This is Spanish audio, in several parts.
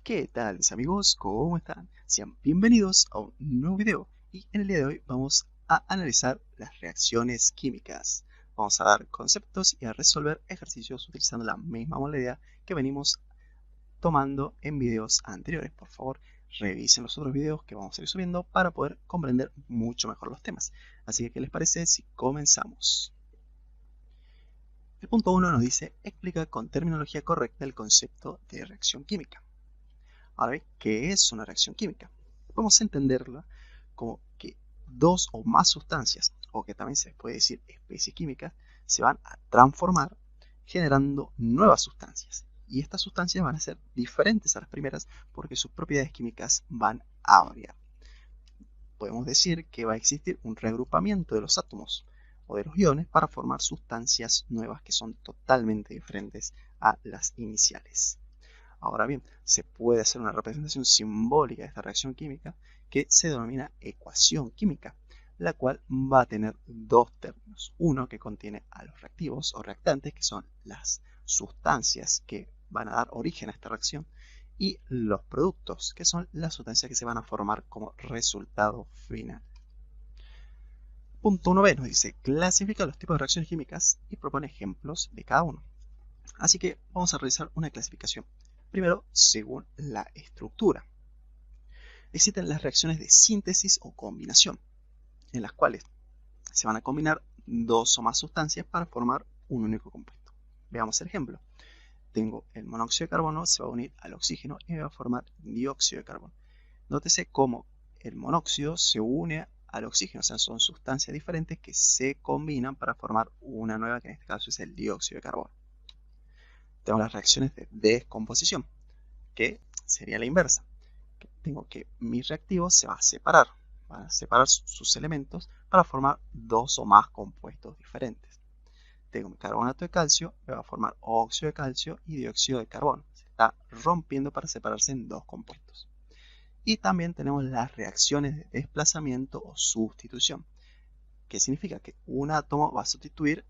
¿Qué tal mis amigos? ¿Cómo están? Sean bienvenidos a un nuevo video y en el día de hoy vamos a analizar las reacciones químicas. Vamos a dar conceptos y a resolver ejercicios utilizando la misma modalidad que venimos tomando en videos anteriores. Por favor, revisen los otros videos que vamos a ir subiendo para poder comprender mucho mejor los temas. Así que, ¿qué les parece si comenzamos? El punto 1 nos dice, explica con terminología correcta el concepto de reacción química. Ahora bien, ¿qué es una reacción química? Podemos entenderla como que dos o más sustancias, o que también se puede decir especies químicas, se van a transformar generando nuevas sustancias. Y estas sustancias van a ser diferentes a las primeras porque sus propiedades químicas van a variar. Podemos decir que va a existir un reagrupamiento de los átomos o de los iones para formar sustancias nuevas que son totalmente diferentes a las iniciales. Ahora bien, se puede hacer una representación simbólica de esta reacción química que se denomina ecuación química, la cual va a tener dos términos. Uno que contiene a los reactivos o reactantes, que son las sustancias que van a dar origen a esta reacción, y los productos, que son las sustancias que se van a formar como resultado final. Punto 1b nos dice, clasifica los tipos de reacciones químicas y propone ejemplos de cada uno. Así que vamos a realizar una clasificación. Primero, según la estructura. Existen las reacciones de síntesis o combinación, en las cuales se van a combinar dos o más sustancias para formar un único compuesto. Veamos el ejemplo. Tengo el monóxido de carbono, se va a unir al oxígeno y me va a formar dióxido de carbono. Nótese cómo el monóxido se une al oxígeno, o sea, son sustancias diferentes que se combinan para formar una nueva, que en este caso es el dióxido de carbono. Tengo las reacciones de descomposición, que sería la inversa. Tengo que mi reactivo se va a separar sus elementos para formar dos o más compuestos diferentes. Tengo mi carbonato de calcio, me va a formar óxido de calcio y dióxido de carbono. Se está rompiendo para separarse en dos compuestos. Y también tenemos las reacciones de desplazamiento o sustitución, que significa que un átomo va a sustituir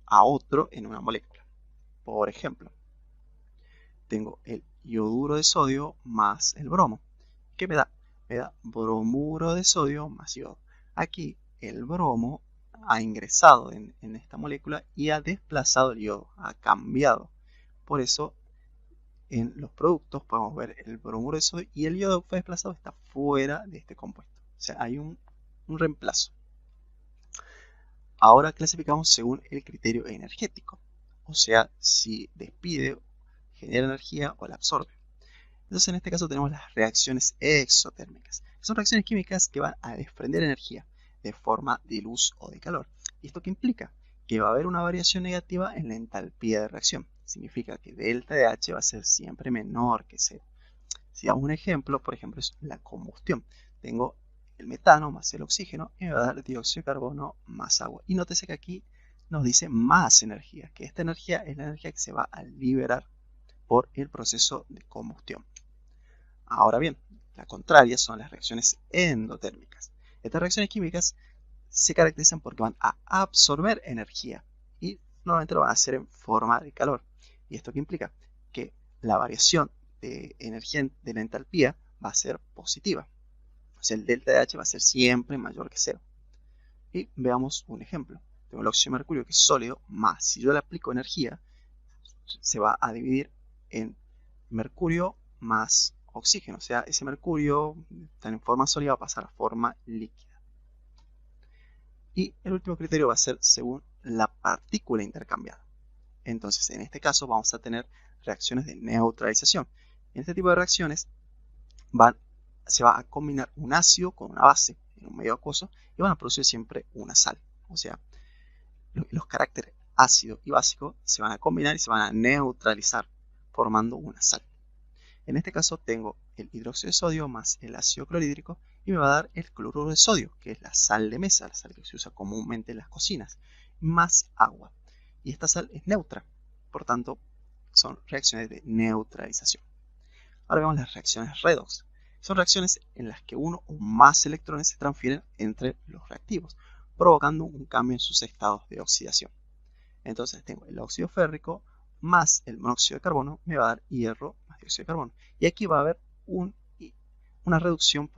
a otro en una molécula. Por ejemplo, tengo el ioduro de sodio más el bromo. ¿Qué me da? Me da bromuro de sodio más yodo. Aquí el bromo ha ingresado en esta molécula y ha desplazado el yodo, ha cambiado. Por eso en los productos podemos ver el bromuro de sodio y el yodo que fue desplazado está fuera de este compuesto. O sea, hay un reemplazo. Ahora clasificamos según el criterio energético. O sea, si despide, genera energía o la absorbe. Entonces en este caso tenemos las reacciones exotérmicas. Son reacciones químicas que van a desprender energía de forma de luz o de calor. ¿Y esto qué implica? Que va a haber una variación negativa en la entalpía de reacción. Significa que delta de H va a ser siempre menor que 0. Si damos un ejemplo, por ejemplo, es la combustión. Tengo el metano más el oxígeno y me va a dar dióxido de carbono más agua. Y nótese que aquí nos dice más energía, que esta energía es la energía que se va a liberar por el proceso de combustión. Ahora bien, la contraria son las reacciones endotérmicas. Estas reacciones químicas se caracterizan porque van a absorber energía y normalmente lo van a hacer en forma de calor. ¿Y esto qué implica? Que la variación de energía de la entalpía va a ser positiva. O sea, el delta de H va a ser siempre mayor que 0. Y veamos un ejemplo. Tengo el óxido de mercurio que es sólido, más si yo le aplico energía, se va a dividir en mercurio más oxígeno. O sea, ese mercurio está en forma sólida va a pasar a forma líquida. Y el último criterio va a ser según la partícula intercambiada. Entonces, en este caso vamos a tener reacciones de neutralización. En este tipo de reacciones se va a combinar un ácido con una base en un medio acuoso y van a producir siempre una sal. O sea, los caracteres ácido y básico se van a combinar y se van a neutralizar formando una sal. En este caso tengo el hidróxido de sodio más el ácido clorhídrico y me va a dar el cloruro de sodio, que es la sal de mesa, la sal que se usa comúnmente en las cocinas, más agua. Y esta sal es neutra, por tanto son reacciones de neutralización. Ahora vemos las reacciones redox. Son reacciones en las que uno o más electrones se transfieren entre los reactivos, provocando un cambio en sus estados de oxidación. Entonces tengo el óxido férrico más el monóxido de carbono me va a dar hierro más dióxido de carbono. Y aquí va a haber una reducción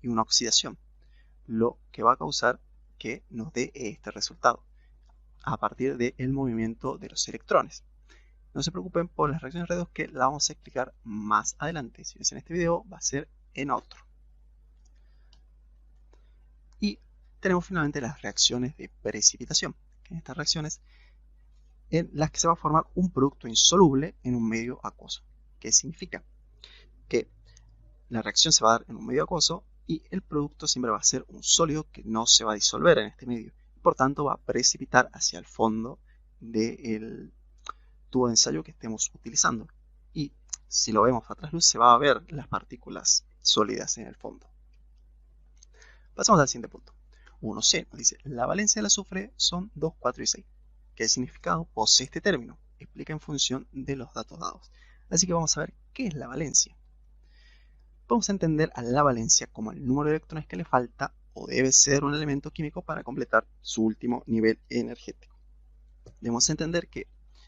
y una oxidación, lo que va a causar que nos dé este resultado a partir del movimiento de los electrones. No se preocupen por las reacciones redox, que la vamos a explicar más adelante. Si no es en este video, va a ser en otro. Y tenemos finalmente las reacciones de precipitación, que en estas reacciones en las que se va a formar un producto insoluble en un medio acuoso. ¿Qué significa? Que la reacción se va a dar en un medio acuoso y el producto siempre va a ser un sólido que no se va a disolver en este medio. Por tanto, va a precipitar hacia el fondo del tubo de ensayo que estemos utilizando. Y si lo vemos a trasluz, se va a ver las partículas sólidas en el fondo. Pasamos al siguiente punto. 1C nos dice, la valencia del azufre son 2, 4 y 6. ¿Qué significado posee este término? Explica en función de los datos dados. Así que vamos a ver qué es la valencia. Podemos entender a la valencia como el número de electrones que le falta o debe ser un elemento químico para completar su último nivel energético. Debemos entender que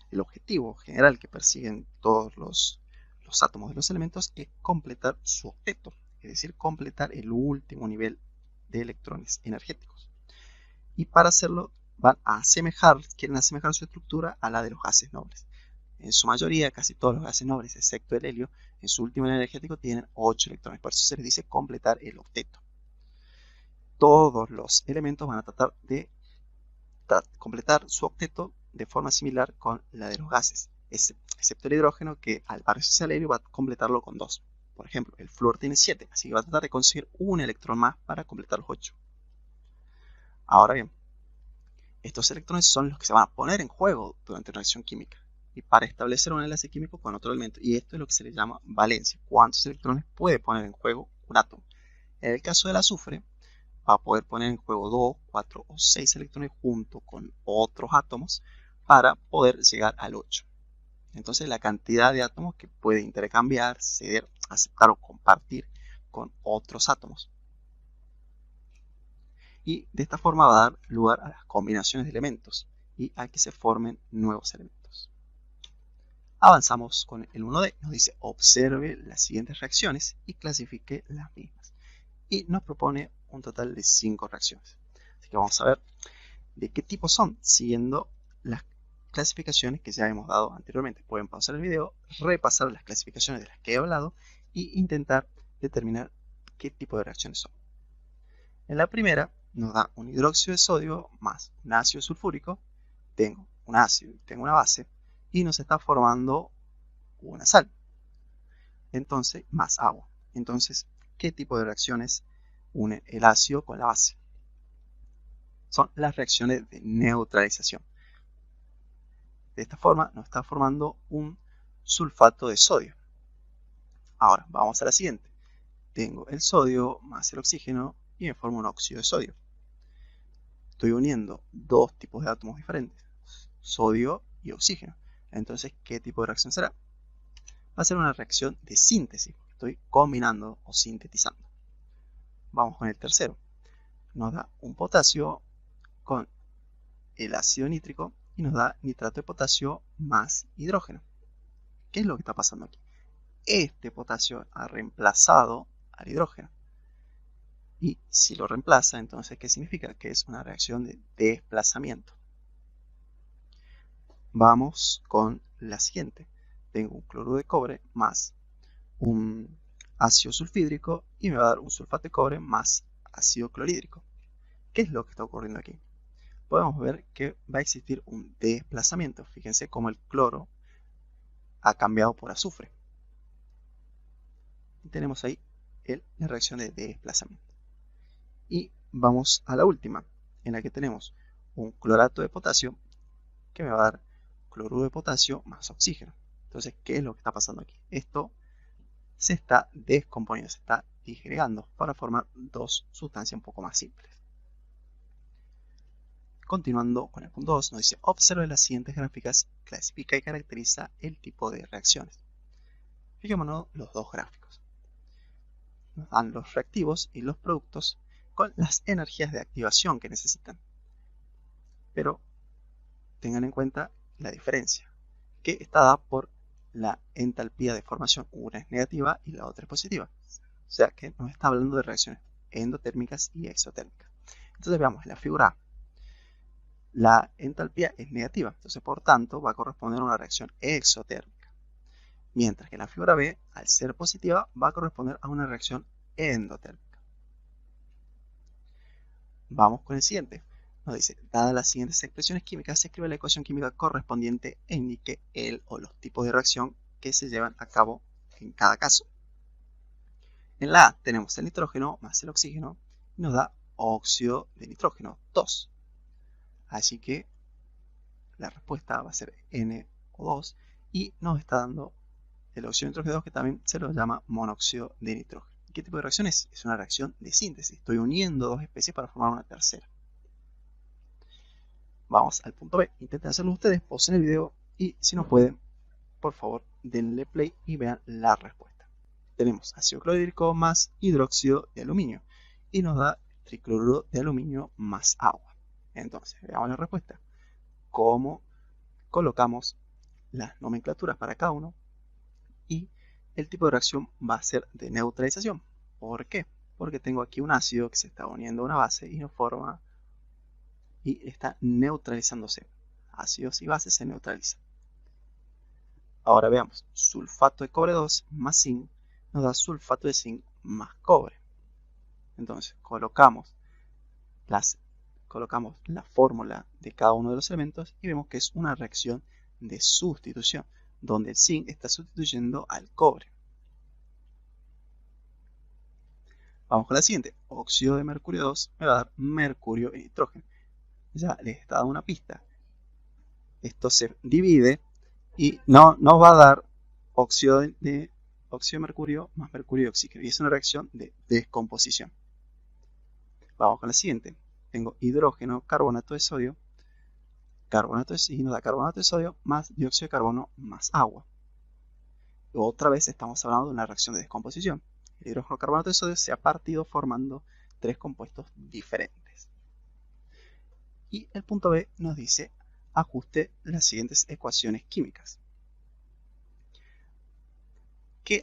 el objetivo general que persiguen todos los átomos de los elementos es completar su octeto, es decir, completar el último nivel de electrones energéticos. Y para hacerlo quieren asemejar su estructura a la de los gases nobles. En su mayoría, casi todos los gases nobles, excepto el helio, en su último nivel energético tienen 8 electrones. Por eso se les dice completar el octeto. Todos los elementos van a tratar de completar su octeto de forma similar con la de los gases, excepto el hidrógeno, que al parecerse al helio va a completarlo con 2. Por ejemplo, el flúor tiene 7, así que va a tratar de conseguir un electrón más para completar los 8. Ahora bien, estos electrones son los que se van a poner en juego durante una reacción química y para establecer un enlace químico con otro elemento. Y esto es lo que se le llama valencia. ¿Cuántos electrones puede poner en juego un átomo? En el caso del azufre, va a poder poner en juego 2, 4 o 6 electrones junto con otros átomos para poder llegar al 8. Entonces, la cantidad de átomos que puede intercambiar, ceder, aceptar o compartir con otros átomos. Y de esta forma va a dar lugar a las combinaciones de elementos y a que se formen nuevos elementos. Avanzamos con el 1D. Nos dice, observe las siguientes reacciones y clasifique las mismas. Y nos propone un total de 5 reacciones. Así que vamos a ver de qué tipo son, siguiendo las clasificaciones que ya hemos dado anteriormente. Pueden pausar el video, repasar las clasificaciones de las que he hablado e intentar determinar qué tipo de reacciones son. En la primera nos da un hidróxido de sodio más un ácido sulfúrico. Tengo un ácido y tengo una base y nos está formando una sal. Entonces, más agua. Entonces, ¿qué tipo de reacciones une el ácido con la base? Son las reacciones de neutralización. De esta forma nos está formando un sulfato de sodio. Ahora, vamos a la siguiente. Tengo el sodio más el oxígeno y me formo un óxido de sodio. Estoy uniendo dos tipos de átomos diferentes, sodio y oxígeno. Entonces, ¿qué tipo de reacción será? Va a ser una reacción de síntesis, porque estoy combinando o sintetizando. Vamos con el tercero. Nos da un potasio con el ácido nítrico y nos da nitrato de potasio más hidrógeno. ¿Qué es lo que está pasando aquí? Este potasio ha reemplazado al hidrógeno. Y si lo reemplaza, entonces, ¿qué significa? Que es una reacción de desplazamiento. Vamos con la siguiente. Tengo un cloruro de cobre más un ácido sulfídrico y me va a dar un sulfato de cobre más ácido clorhídrico. ¿Qué es lo que está ocurriendo aquí? Podemos ver que va a existir un desplazamiento. Fíjense cómo el cloro ha cambiado por azufre. Y tenemos ahí la reacción de desplazamiento. Y vamos a la última, en la que tenemos un clorato de potasio que me va a dar cloruro de potasio más oxígeno. Entonces, ¿qué es lo que está pasando aquí? Esto se está descomponiendo, se está disgregando para formar dos sustancias un poco más simples. Continuando con el punto 2, nos dice, observe las siguientes gráficas, clasifica y caracteriza el tipo de reacciones. Fijémonos los dos gráficos. Nos dan los reactivos y los productos con las energías de activación que necesitan. Pero tengan en cuenta la diferencia. que está dada por la entalpía de formación. Una es negativa y la otra es positiva. O sea que nos está hablando de reacciones endotérmicas y exotérmicas. Entonces veamos, en la figura A, la entalpía es negativa, entonces por tanto va a corresponder a una reacción exotérmica. Mientras que en la figura B, al ser positiva, va a corresponder a una reacción endotérmica. Vamos con el siguiente. Nos dice, dadas las siguientes expresiones químicas, se escribe la ecuación química correspondiente e indique el o los tipos de reacción que se llevan a cabo en cada caso. En la A tenemos el nitrógeno más el oxígeno y nos da óxido de nitrógeno 2. Así que la respuesta va a ser NO2 y nos está dando el óxido de nitrógeno 2, que también se lo llama monóxido de nitrógeno. ¿Qué tipo de reacción es? Es una reacción de síntesis. Estoy uniendo dos especies para formar una tercera. Vamos al punto B. Intenten hacerlo ustedes, pausen el video y si no pueden, por favor, denle play y vean la respuesta. Tenemos ácido clorhídrico más hidróxido de aluminio y nos da tricloruro de aluminio más agua. Entonces, veamos la respuesta. ¿Cómo colocamos las nomenclaturas para cada uno? Y el tipo de reacción va a ser de neutralización. ¿Por qué? Porque tengo aquí un ácido que se está uniendo a una base y nos forma y está neutralizándose. Ácidos y bases se neutralizan. Ahora veamos, sulfato de cobre 2 más zinc nos da sulfato de zinc más cobre. Entonces colocamos la fórmula de cada uno de los elementos y vemos que es una reacción de sustitución, donde el zinc está sustituyendo al cobre. Vamos con la siguiente. Óxido de mercurio 2 me va a dar mercurio y nitrógeno. Ya les he dado una pista. Esto se divide y nos va a dar óxido de mercurio más mercurio y oxígeno. Y es una reacción de descomposición. Vamos con la siguiente. Tengo hidrógeno, carbonato de sodio, y nos da carbonato de sodio más dióxido de carbono más agua. Otra vez estamos hablando de una reacción de descomposición. El hidrógeno carbonato de sodio se ha partido formando tres compuestos diferentes. Y el punto B nos dice, ajuste las siguientes ecuaciones químicas.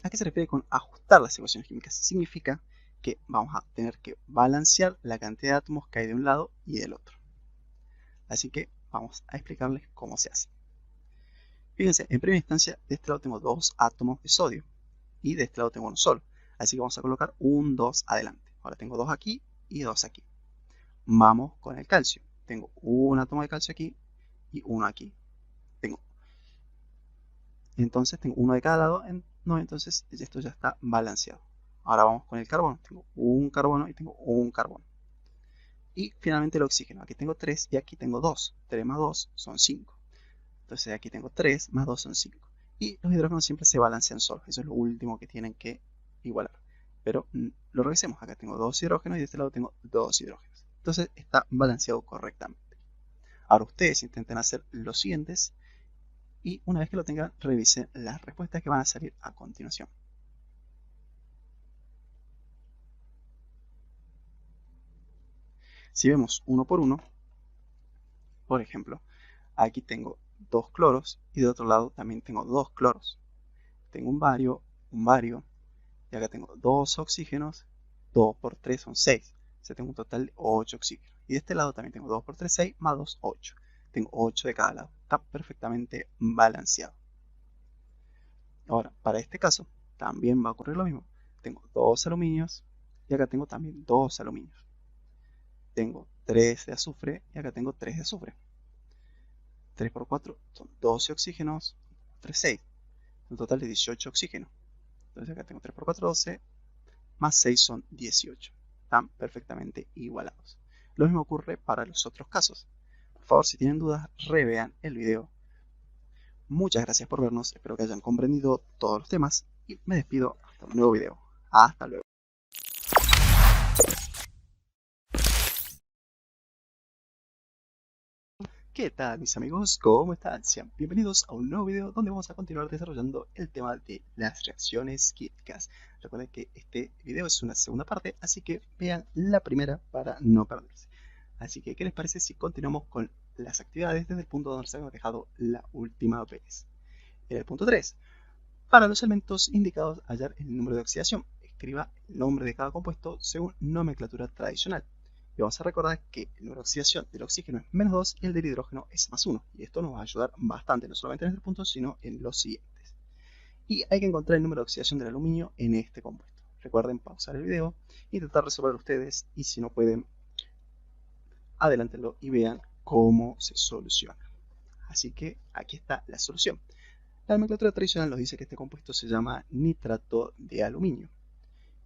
¿A qué se refiere con ajustar las ecuaciones químicas? Significa que vamos a tener que balancear la cantidad de átomos que hay de un lado y del otro. Así que vamos a explicarles cómo se hace. Fíjense, en primera instancia, de este lado tengo 2 átomos de sodio y de este lado tengo uno solo. Así que vamos a colocar un 2 adelante. Ahora tengo 2 aquí y 2 aquí. Vamos con el calcio. Tengo un átomo de calcio aquí y uno aquí. Entonces tengo uno de cada lado. Entonces esto ya está balanceado. Ahora vamos con el carbono. Tengo un carbono y tengo un carbono. Y finalmente el oxígeno. Aquí tengo 3 y aquí tengo 2. 3 más 2 son 5. Entonces aquí tengo 3 más 2 son 5. Y los hidrógenos siempre se balancean solos. Eso es lo último que tienen que igualar. Pero lo revisemos. Acá tengo 2 hidrógenos y de este lado tengo 2 hidrógenos. Entonces está balanceado correctamente. Ahora ustedes intenten hacer los siguientes. Y una vez que lo tengan, revisen las respuestas que van a salir a continuación. Si vemos uno por uno, por ejemplo, aquí tengo 2 cloros y de otro lado también tengo 2 cloros. Tengo un bario, y acá tengo 2 oxígenos, 2 por 3 son 6. O sea, tengo un total de 8 oxígenos. Y de este lado también tengo 2 por 3, 6, más 2, 8. Tengo 8 de cada lado. Está perfectamente balanceado. Ahora, para este caso, también va a ocurrir lo mismo. Tengo 2 aluminios y acá tengo también 2 aluminios. Tengo 3 de azufre y acá tengo 3 de azufre. 3 por 4 son 12 oxígenos, 3, 6. Un total de 18 oxígenos. Entonces acá tengo 3 por 4, 12, más 6 son 18. Están perfectamente igualados. Lo mismo ocurre para los otros casos. Por favor, si tienen dudas, revean el video. Muchas gracias por vernos, espero que hayan comprendido todos los temas y me despido hasta un nuevo video. Hasta luego. ¿Qué tal mis amigos? ¿Cómo están? Sean bienvenidos a un nuevo video donde vamos a continuar desarrollando el tema de las reacciones químicas. Recuerden que este video es una segunda parte, así que vean la primera para no perderse. Así que, ¿qué les parece si continuamos con las actividades desde el punto donde nos habíamos dejado la última vez? En el punto 3, para los elementos indicados, hallar el número de oxidación. Escriba el nombre de cada compuesto según nomenclatura tradicional. Y vamos a recordar que el número de oxidación del oxígeno es -2 y el del hidrógeno es +1. Y esto nos va a ayudar bastante, no solamente en este punto, sino en los siguientes. Y hay que encontrar el número de oxidación del aluminio en este compuesto. Recuerden pausar el video, intentar resolverlo ustedes y si no pueden, adelántenlo y vean cómo se soluciona. Así que aquí está la solución. La nomenclatura tradicional nos dice que este compuesto se llama nitrato de aluminio.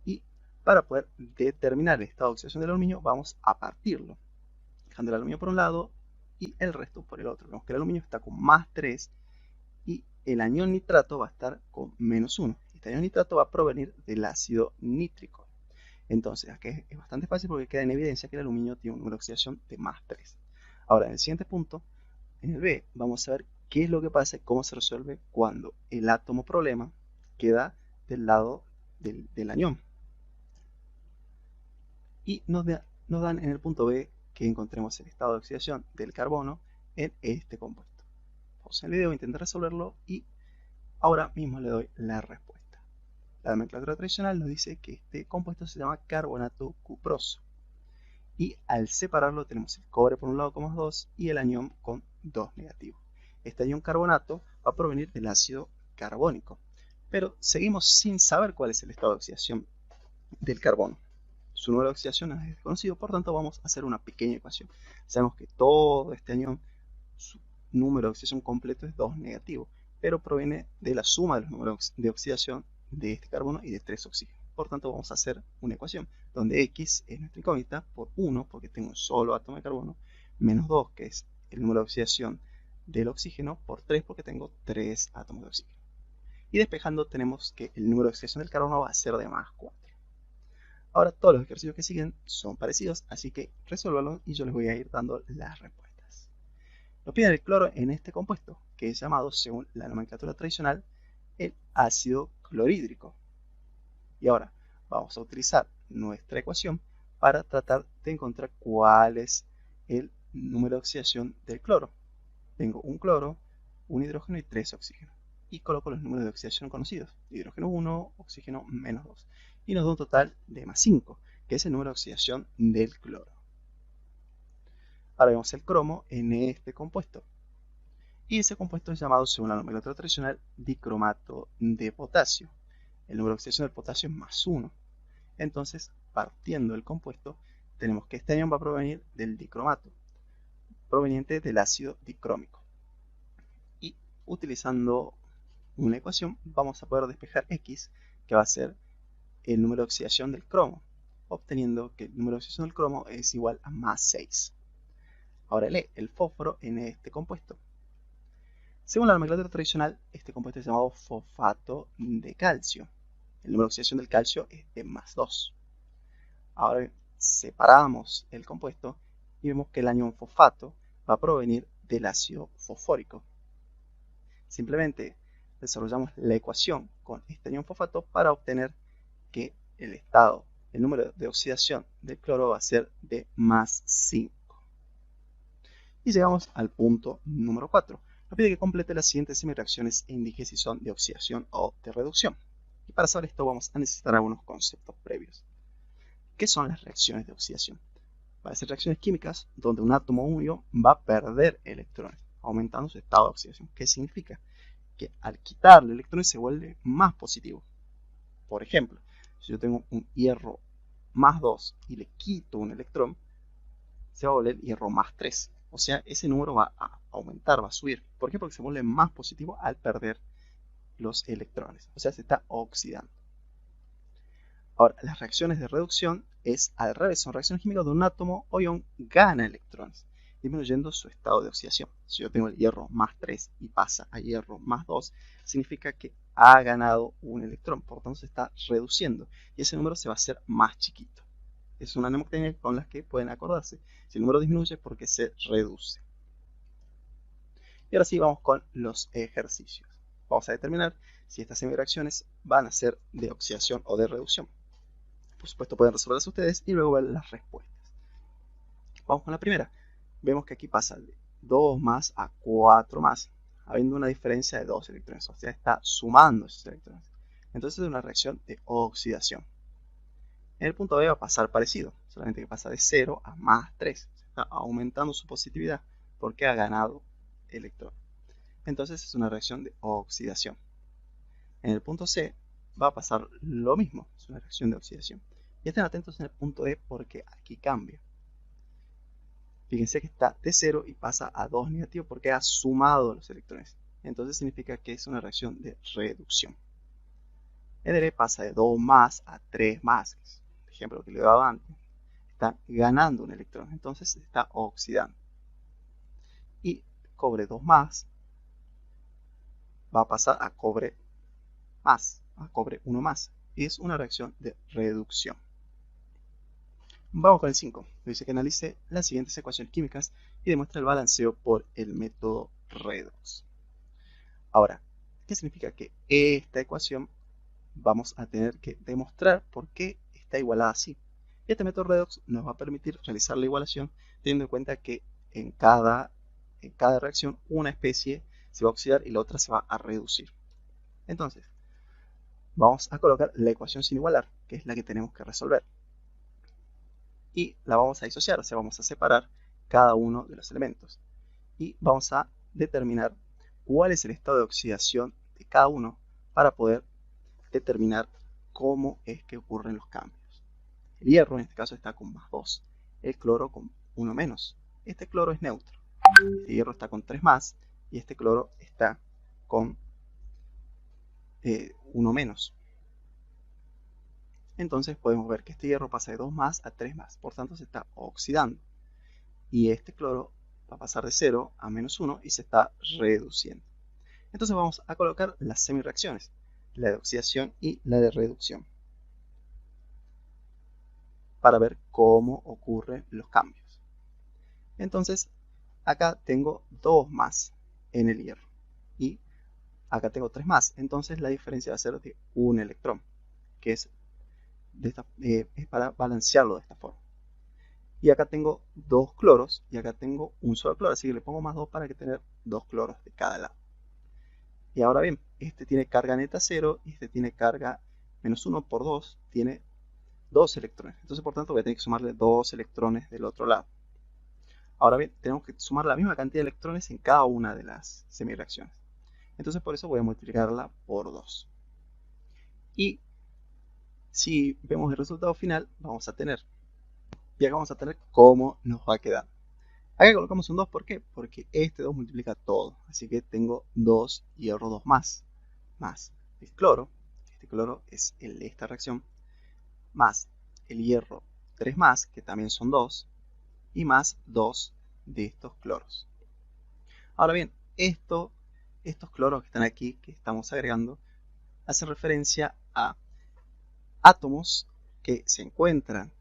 Y para poder determinar el estado de oxidación del aluminio, vamos a partirlo, dejando el aluminio por un lado y el resto por el otro. Vemos que el aluminio está con +3 y el anión nitrato va a estar con -1. Este anión nitrato va a provenir del ácido nítrico. Entonces, aquí es bastante fácil porque queda en evidencia que el aluminio tiene un número de oxidación de +3. Ahora, en el siguiente punto, en el B, vamos a ver qué es lo que pasa y cómo se resuelve cuando el átomo problema queda del lado del anión. Y nos dan en el punto B que encontremos el estado de oxidación del carbono en este compuesto. Pausa el video, intenta resolverlo y ahora mismo le doy la respuesta. La nomenclatura tradicional nos dice que este compuesto se llama carbonato cuproso. Y al separarlo tenemos el cobre por un lado con +2 y el anión con 2 negativo. Este anión carbonato va a provenir del ácido carbónico. Pero seguimos sin saber cuál es el estado de oxidación del carbono. Su número de oxidación es desconocido, por tanto vamos a hacer una pequeña ecuación. Sabemos que todo este anión, su número de oxidación completo es 2 negativo, pero proviene de la suma de los números de oxidación de este carbono y de 3 oxígenos. Por tanto vamos a hacer una ecuación donde X es nuestra incógnita por 1 porque tengo un solo átomo de carbono, menos 2 que es el número de oxidación del oxígeno, por 3 porque tengo 3 átomos de oxígeno. Y despejando tenemos que el número de oxidación del carbono va a ser de +4. Ahora todos los ejercicios que siguen son parecidos, así que resuélvanlos y yo les voy a ir dando las respuestas. Nos piden el cloro en este compuesto, que es llamado, según la nomenclatura tradicional, el ácido clorhídrico. Y ahora vamos a utilizar nuestra ecuación para tratar de encontrar cuál es el número de oxidación del cloro. Tengo un cloro, un hidrógeno y 3 oxígenos. Y coloco los números de oxidación conocidos. Hidrógeno 1, oxígeno -2. Y nos da un total de +5, que es el número de oxidación del cloro. Ahora vemos el cromo en este compuesto. Y ese compuesto es llamado, según la nomenclatura tradicional, dicromato de potasio. El número de oxidación del potasio es +1. Entonces, partiendo del compuesto, tenemos que este anión va a provenir del dicromato, proveniente del ácido dicrómico. Y utilizando una ecuación, vamos a poder despejar X, que va a ser el número de oxidación del cromo, obteniendo que el número de oxidación del cromo es igual a +6. Ahora lee el fósforo en este compuesto. Según la nomenclatura tradicional, este compuesto es llamado fosfato de calcio. El número de oxidación del calcio es de +2. Ahora separamos el compuesto y vemos que el anión fosfato va a provenir del ácido fosfórico. Simplemente desarrollamos la ecuación con este anión fosfato para obtener que el número de oxidación del cloro va a ser de +5. Y llegamos al punto número 4. Nos pide que complete las siguientes semireacciones e indique si son de oxidación o de reducción. Y para saber esto vamos a necesitar algunos conceptos previos. ¿Qué son las reacciones de oxidación? Van a ser reacciones químicas donde un átomo único va a perder electrones, aumentando su estado de oxidación. ¿Qué significa? Que al quitarle electrones se vuelve más positivo. Por ejemplo, si yo tengo un hierro +2 y le quito un electrón, se va a volver hierro +3. O sea, ese número va a aumentar, va a subir. ¿Por qué? Porque se vuelve más positivo al perder los electrones. O sea, se está oxidando. Ahora, las reacciones de reducción es al revés. Son reacciones químicas donde un átomo o ion gana electrones, disminuyendo su estado de oxidación. Si yo tengo el hierro +3 y pasa a hierro +2, significa que ha ganado un electrón. Por lo tanto, se está reduciendo. Y ese número se va a hacer más chiquito. Es una mnemotecnia con la que pueden acordarse. Si el número disminuye es porque se reduce. Y ahora sí vamos con los ejercicios. Vamos a determinar si estas semireacciones van a ser de oxidación o de reducción. Por supuesto pueden resolverlas ustedes y luego ver las respuestas. Vamos con la primera. Vemos que aquí pasa de 2 más a 4 más. habiendo una diferencia de 2 electrones, o sea, está sumando esos electrones. Entonces es una reacción de oxidación. En el punto B va a pasar parecido, solamente que pasa de 0 a más 3. Está aumentando su positividad porque ha ganado electrón. Entonces es una reacción de oxidación. En el punto C va a pasar lo mismo, es una reacción de oxidación. Y estén atentos en el punto E porque aquí cambia. Fíjense que está de 0 y pasa a 2 negativo porque ha sumado los electrones. Entonces significa que es una reacción de reducción. En el E pasa de 2 más a 3 más, que es el ejemplo que le daba antes. Está ganando un electrón, entonces se está oxidando. Y cobre 2 más va a pasar a cobre más, a cobre 1 más. Y es una reacción de reducción. Vamos con el 5. Dice que analice las siguientes ecuaciones químicas y demuestra el balanceo por el método redox. Ahora, ¿qué significa? Que esta ecuación vamos a tener que demostrar por qué está igualada así. Este método redox nos va a permitir realizar la igualación teniendo en cuenta que en cada reacción una especie se va a oxidar y la otra se va a reducir. Entonces, vamos a colocar la ecuación sin igualar, que es la que tenemos que resolver. Y la vamos a disociar, o sea, vamos a separar cada uno de los elementos. Y vamos a determinar cuál es el estado de oxidación de cada uno para poder determinar cómo es que ocurren los cambios. El hierro en este caso está con más 2, el cloro con 1 menos. Este cloro es neutro. Este hierro está con 3 más y este cloro está con 1 menos. Entonces podemos ver que este hierro pasa de 2 más a 3 más, por tanto se está oxidando. Y este cloro va a pasar de 0 a menos 1 y se está reduciendo. Entonces vamos a colocar las semireacciones, la de oxidación y la de reducción, para ver cómo ocurren los cambios. Entonces acá tengo 2 más en el hierro y acá tengo 3 más, entonces la diferencia va a ser de un electrón, que es para balancearlo de esta forma. Y acá tengo 2 cloros y acá tengo un solo cloro, así que le pongo más 2 para que tener 2 cloros de cada lado. Y ahora bien, este tiene carga neta 0 y este tiene carga menos 1 por 2, tiene 2 electrones. Entonces, por tanto, voy a tener que sumarle 2 electrones del otro lado. Ahora bien, tenemos que sumar la misma cantidad de electrones en cada una de las semireacciones. Entonces, por eso voy a multiplicarla por 2. Y si vemos el resultado final, vamos a tener, y acá vamos a tener cómo nos va a quedar. Acá colocamos un 2, ¿por qué? Porque este 2 multiplica todo, así que tengo 2 hierro 2 más el cloro, este cloro es el de esta reacción, más el hierro 3 más, que también son 2, y más 2 de estos cloros. Ahora bien, estos cloros que están aquí, que estamos agregando, hacen referencia a átomos que se encuentran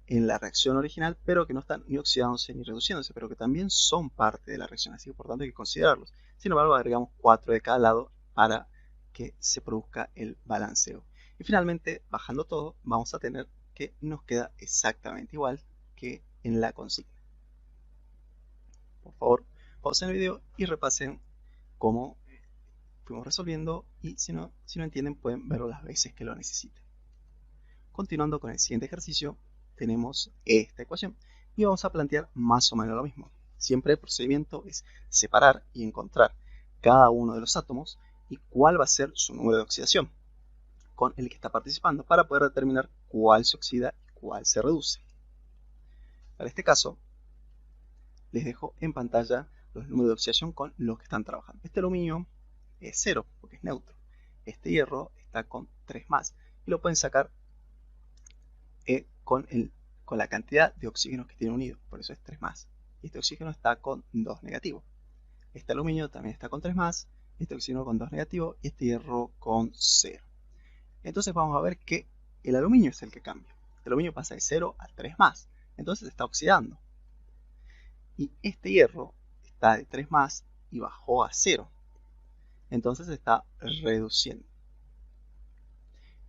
en la reacción original, pero que no están ni oxidándose ni reduciéndose, pero que también son parte de la reacción, así que por tanto hay que considerarlos. Sin embargo, agregamos 4 de cada lado para que se produzca el balanceo. Y finalmente, bajando todo, vamos a tener que nos queda exactamente igual que en la consigna. Por favor, pausen el video y repasen cómo fuimos resolviendo, y si no entienden pueden verlo las veces que lo necesiten. Continuando con el siguiente ejercicio, tenemos esta ecuación y vamos a plantear más o menos lo mismo. Siempre el procedimiento es separar y encontrar cada uno de los átomos y cuál va a ser su número de oxidación con el que está participando para poder determinar cuál se oxida y cuál se reduce. Para este caso, les dejo en pantalla los números de oxidación con los que están trabajando. Este aluminio es 0 porque es neutro. Este hierro está con 3 más y lo pueden sacar con la cantidad de oxígenos que tiene unido, por eso es 3 más. Y este oxígeno está con 2 negativo. Este aluminio también está con 3 más, este oxígeno con 2 negativo y este hierro con 0. Entonces vamos a ver que el aluminio es el que cambia. El aluminio pasa de 0 a 3 más, entonces se está oxidando. Y este hierro está de 3 más y bajó a 0, entonces se está reduciendo.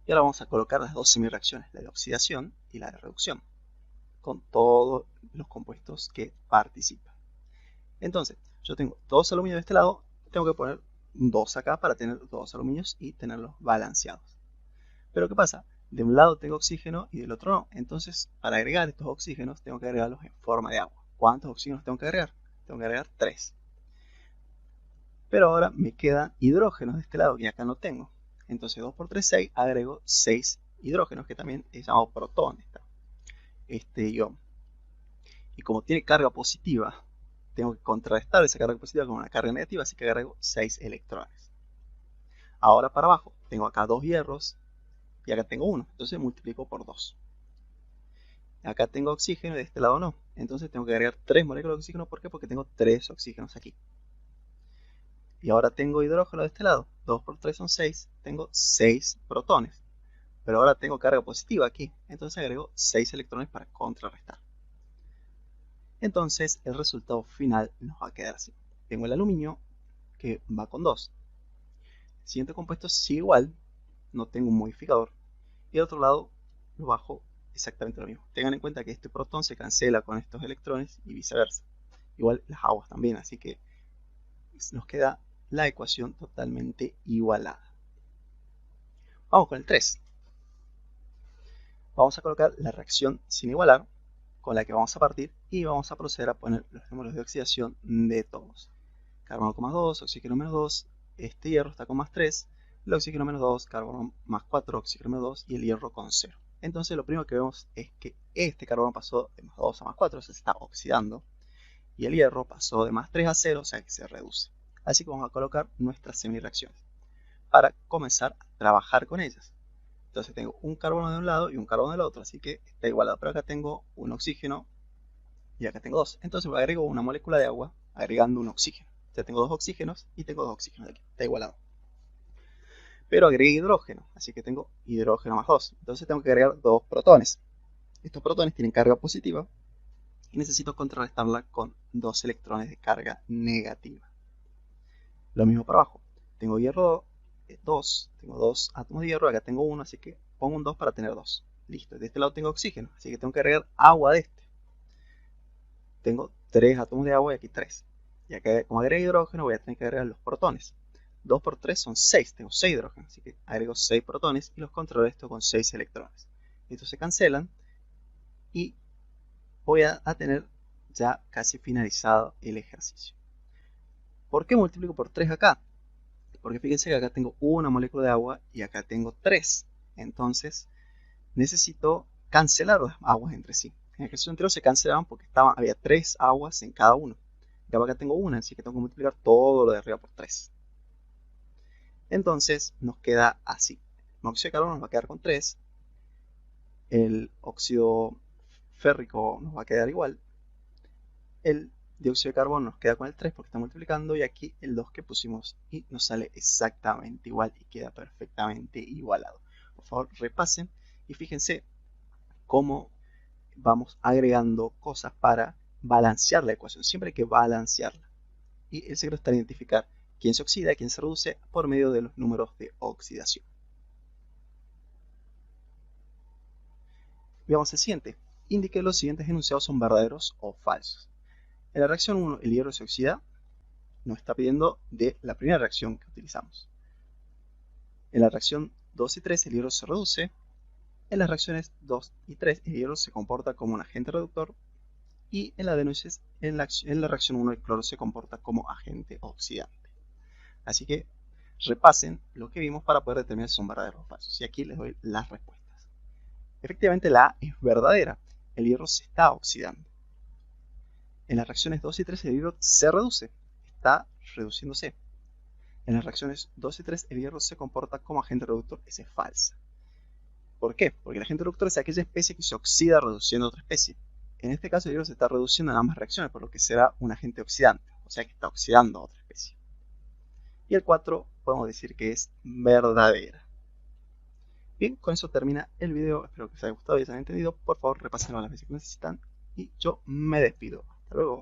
Y ahora vamos a colocar las dos semireacciones, la de oxidación y la de reducción, con todos los compuestos que participan. Entonces, yo tengo 2 aluminio de este lado, tengo que poner 2 acá para tener 2 aluminios y tenerlos balanceados. Pero ¿qué pasa? De un lado tengo oxígeno y del otro no. Entonces, para agregar estos oxígenos, tengo que agregarlos en forma de agua. ¿Cuántos oxígenos tengo que agregar? Tengo que agregar 3. Pero ahora me quedan hidrógenos de este lado y acá no tengo. Entonces 2 por 3, 6, agrego 6 hidrógenos, que también es llamado protón este ion. Y como tiene carga positiva, tengo que contrarrestar esa carga positiva con una carga negativa, así que agrego 6 electrones. Ahora para abajo, tengo acá 2 hierros y acá tengo 1, entonces multiplico por 2. Acá tengo oxígeno y de este lado no, entonces tengo que agregar 3 moléculas de oxígeno. ¿Por qué? Porque tengo 3 oxígenos aquí. Y ahora tengo hidrógeno de este lado, 2 por 3 son 6, tengo 6 protones. Pero ahora tengo carga positiva aquí, entonces agrego 6 electrones para contrarrestar. Entonces el resultado final nos va a quedar así. Tengo el aluminio que va con 2. El siguiente compuesto sigue igual, no tengo un modificador. Y al otro lado lo bajo exactamente lo mismo. Tengan en cuenta que este protón se cancela con estos electrones y viceversa. Igual las aguas también, así que nos queda la ecuación totalmente igualada. Vamos con el 3. Vamos a colocar la reacción sin igualar con la que vamos a partir y vamos a proceder a poner los números de oxidación de todos. Carbono con más 2, oxígeno menos 2, este hierro está con más 3, el oxígeno menos 2, carbono más 4, oxígeno menos 2 y el hierro con 0. Entonces lo primero que vemos es que este carbono pasó de más 2 a más 4, o sea, se está oxidando, y el hierro pasó de más 3 a 0, o sea que se reduce. Así que vamos a colocar nuestras semireacciones para comenzar a trabajar con ellas. Entonces tengo un carbono de un lado y un carbono del otro, así que está igualado. Pero acá tengo un oxígeno y acá tengo 2. Entonces agrego una molécula de agua agregando un oxígeno. Ya tengo 2 oxígenos y tengo 2 oxígenos aquí. Está igualado. Pero agregué hidrógeno, así que tengo hidrógeno más 2. Entonces tengo que agregar 2 protones. Estos protones tienen carga positiva y necesito contrarrestarla con 2 electrones de carga negativa. Lo mismo para abajo. Tengo hierro 2, tengo 2 átomos de hierro, acá tengo 1, así que pongo un 2 para tener 2. Listo, de este lado tengo oxígeno, así que tengo que agregar agua de este. Tengo 3 átomos de agua y aquí 3. Y acá, como agregué hidrógeno, voy a tener que agregar los protones. 2 por 3 son 6, tengo 6 hidrógenos, así que agrego 6 protones y los contrarresto con 6 electrones. Estos se cancelan y voy a tener ya casi finalizado el ejercicio. ¿Por qué multiplico por 3 acá? Porque fíjense que acá tengo una molécula de agua y acá tengo 3. Entonces necesito cancelar las aguas entre sí. En el ejercicio anterior se cancelaban porque había 3 aguas en cada uno. Y acá tengo una, así que tengo que multiplicar todo lo de arriba por 3. Entonces nos queda así. El monóxido de carbono nos va a quedar con 3. El óxido férrico nos va a quedar igual. El dióxido de carbono nos queda con el 3 porque está multiplicando y aquí el 2 que pusimos y nos sale exactamente igual y queda perfectamente igualado. Por favor repasen y fíjense cómo vamos agregando cosas para balancear la ecuación. Siempre hay que balancearla. Y el secreto está en identificar quién se oxida y quién se reduce por medio de los números de oxidación. Veamos el siguiente. Indique los siguientes enunciados son verdaderos o falsos. En la reacción 1 el hierro se oxida. Nos está pidiendo de la primera reacción que utilizamos. En la reacción 2 y 3 el hierro se reduce. En las reacciones 2 y 3 el hierro se comporta como un agente reductor. Y en la reacción 1 el cloro se comporta como agente oxidante. Así que repasen lo que vimos para poder determinar si son verdaderos o falsos. Y aquí les doy las respuestas. Efectivamente la A es verdadera. El hierro se está oxidando. En las reacciones 2 y 3 el hierro se reduce, está reduciéndose. En las reacciones 2 y 3 el hierro se comporta como agente reductor, esa es falsa. ¿Por qué? Porque el agente reductor es aquella especie que se oxida reduciendo a otra especie. En este caso el hierro se está reduciendo en ambas reacciones, por lo que será un agente oxidante, o sea que está oxidando a otra especie. Y el 4 podemos decir que es verdadera. Bien, con eso termina el video, espero que les haya gustado y les haya entendido. Por favor repásenlo las veces que necesitan y yo me despido. Hasta luego.